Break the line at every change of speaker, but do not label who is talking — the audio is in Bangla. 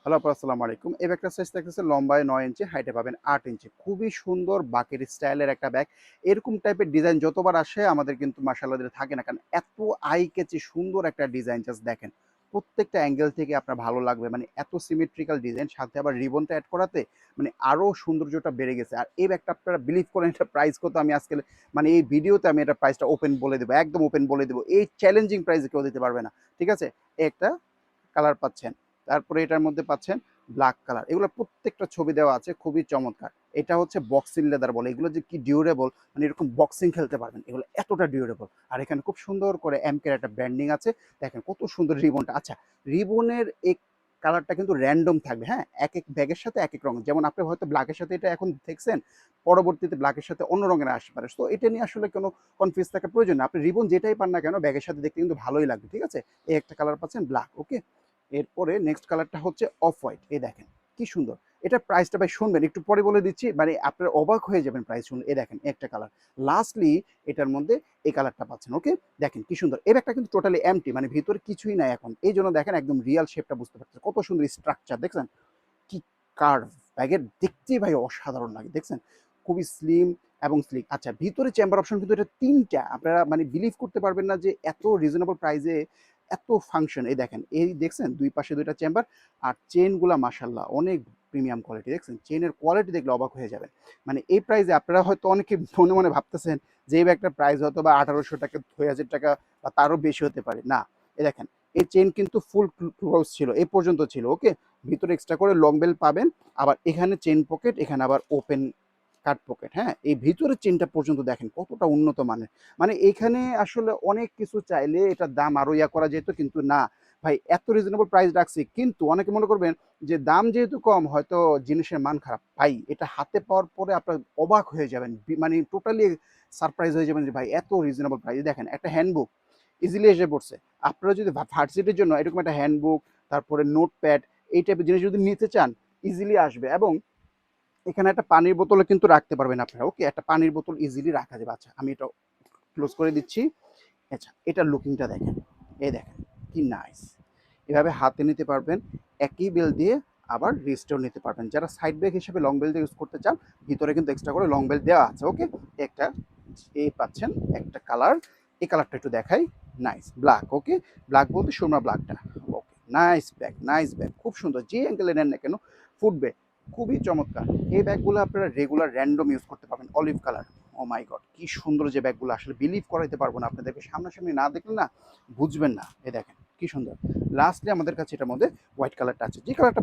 হ্যালো আপু, আসসালামু আলাইকুম। এই ব্যাগটার সাইজ থাকতেছে লম্বায় ৯ ইঞ্চি, হাইটে পাবেন ৮ ইঞ্চি। খুবই সুন্দর বাকেট স্টাইলের একটা ব্যাগ। এরকম টাইপের ডিজাইন যতবার আসে আমাদের কিন্তু মাশাআল্লাহ থাকে না, কারণ এত আই ক্যাচি সুন্দর একটা ডিজাইন, জাস্ট দেখেন। প্রত্যেকটা অ্যাঙ্গেল থেকে আপনার ভালো লাগবে, মানে এত সিমেট্রিক্যাল ডিজাইন, সাথে আবার রিবনটা অ্যাড করাতে মানে আরও সৌন্দর্যটা বেড়ে গেছে। আর এই ব্যাগটা আপনারা বিলিভ করেন এটা প্রাইস কত, আমি আজকে মানে এই ভিডিওতে আমি এটা প্রাইসটা ওপেন বলে দেবো, একদম ওপেন বলে দেবো। এই চ্যালেঞ্জিং প্রাইসে কেউ দিতে পারবে না, ঠিক আছে? এই একটা কালার পাচ্ছেন, তারপরে এটার মধ্যে পাচ্ছেন ব্ল্যাক কালার। এগুলো প্রত্যেকটা ছবি দেওয়া আছে, খুবই চমৎকার। এটা হচ্ছে বক্সিং লেদার বলে, এগুলো যে কি ডিউরেবল, মানে এরকম বক্সিং খেলতে পারবেন, এগুলো এতটা ডিউরেবল। আর এখানে খুব সুন্দর করে এমকের একটা ব্র্যান্ডিং আছে, দেখেন কত সুন্দর রিবনটা। আচ্ছা, রিবনের এই কালারটা কিন্তু র্যান্ডম থাকবে, হ্যাঁ, এক এক ব্যাগের সাথে এক এক রঙ। যেমন আপনি হয়তো ব্ল্যাকের সাথে এটা এখন দেখছেন, পরবর্তীতে ব্ল্যাকের সাথে অন্য রঙের আসতে পারে। তো এটা নিয়ে আসলে কোনো কনফিউজ থাকার প্রয়োজন না। আপনি রিবন যেটাই পান না কেন, ব্যাগের সাথে দেখতে কিন্তু ভালোই লাগবে, ঠিক আছে? এই একটা কালার পাচ্ছেন ব্ল্যাক, ওকে। এরপরে নেক্সট কালারটা হচ্ছে অফ হোয়াইট, এই দেখেন কি সুন্দর। এটার প্রাইসটা ভাই শুনবেন, একটু পরে বলে দিচ্ছি, মানে আপনারা অবাক হয়ে যাবেন প্রাইস শুনলে। এই দেখেন একটা কালার, লাস্টলি এটার মধ্যে এই কালারটা পাচ্ছেন, ওকে। দেখেন কি সুন্দর, এর একটা কিন্তু টোটালি এমটি, মানে ভিতরে কিছুই নাই এখন, এই জন্য দেখেন একদম রিয়াল শেপটা বুঝতে পারছেন, কত সুন্দর স্ট্রাকচার দেখছেন, কি কার্ভ। ব্যাগের দেখতেই ভাই অসাধারণ লাগে, দেখছেন খুবই স্লিম এবং স্লিক। আচ্ছা, ভিতরে চেম্বার অপশন কিন্তু এটা তিনটা, আপনারা মানে বিলিভ করতে পারবেন না যে এত রিজনেবল প্রাইসে এত ফাংশন। এই দেখেন, এই দেখছেন দুই পাশে দুইটা চেম্বার, আর চেনগুলা মাশাল্লাহ অনেক প্রিমিয়াম কোয়ালিটি, দেখছেন চেনের কোয়ালিটি দেখলে অবাক হয়ে যাবেন। মানে এই প্রাইসে আপনারা হয়তো অনেকে মনে মনে ভাবতেছেন যে এই ব্যাগটার প্রাইস হয়তো বা 1800 টাকা, 2000 টাকা বা তারও বেশি হতে পারে। না, এই দেখেন এই চেন কিন্তু ফুল ক্লোজ ছিল, এই পর্যন্ত ছিল, ওকে। ভিতরে এক্সট্রা করে লং বেল পাবেন, আবার এখানে চেন পকেট, এখানে আবার ওপেন কাট পকেট, হ্যাঁ। এই ভিতরের চেনটা পর্যন্ত দেখেন কতটা উন্নত মানের। মানে এখানে আসলে অনেক কিছু চাইলে এটার দাম আরো ইয়া করা যেত, কিন্তু না ভাই, এত রিজনেবল প্রাইস রাখছি। কিন্তু অনেকে মনে করবেন যে দাম যেহেতু কম হয়তো জিনিসের মান খারাপ। ভাই, এটা হাতে পাওয়ার পরে আপনার অবাক হয়ে যাবেন, মানে টোটালি সারপ্রাইজ হয়ে যাবেন যে ভাই এত রিজনেবল প্রাইস। দেখেন একটা হ্যান্ডবুক ইজিলি এসে পড়ছে। আপনারা যদি ভার্সিটির জন্য এরকম একটা হ্যান্ডবুক, তারপরে নোটপ্যাড, এই টাইপের জিনিস যদি নিতে চান, ইজিলি আসবে। এবং এখানে একটা পানির বোতলও কিন্তু রাখতে পারবেন আপনারা, ওকে। একটা পানির বোতল ইজিলি রাখা যাবে। আচ্ছা, আমি এটা ক্লোজ করে দিচ্ছি। আচ্ছা, এটার লুকিংটা দেখেন, এই দেখেন কি নাইস। এভাবে হাতে নিতে পারবেন, একই বেল দিয়ে আবার রিস্টেও নিতে পারবেন। যারা সাইড ব্যাগ হিসেবে লং বেল দিয়ে ইউজ করতে চান, ভিতরে কিন্তু এক্সট্রা করে লং বেল দেওয়া আছে, ওকে। একটা এই পাচ্ছেন একটা কালার, এই কালারটা একটু দেখাই, নাইস ব্ল্যাক, ওকে। ব্ল্যাক বলতে সুরমা ব্ল্যাকটা, ওকে। নাইস ব্যাগ, নাইস ব্যাগ, খুব সুন্দর, যে অ্যাঙ্গেলে নেন না কেন ফুটবে, খুবই চমৎকার। এই ব্যাগগুলো আপনারা রেগুলার র্যান্ডম ইউজ করতে পারবেন, অলিভ কালার। ও মাই গড, কি সুন্দর যে ব্যাগগুলো, আসলে বিলিভ করাইতে পারবো না, আপনাদেরকে সামনাসামনি না দেখলে না বুঝবেন না। এই দেখেন কি সুন্দর। লাস্টলি আমাদের কাছে এটার মধ্যে হোয়াইট কালারটা আছে, যে কালারটা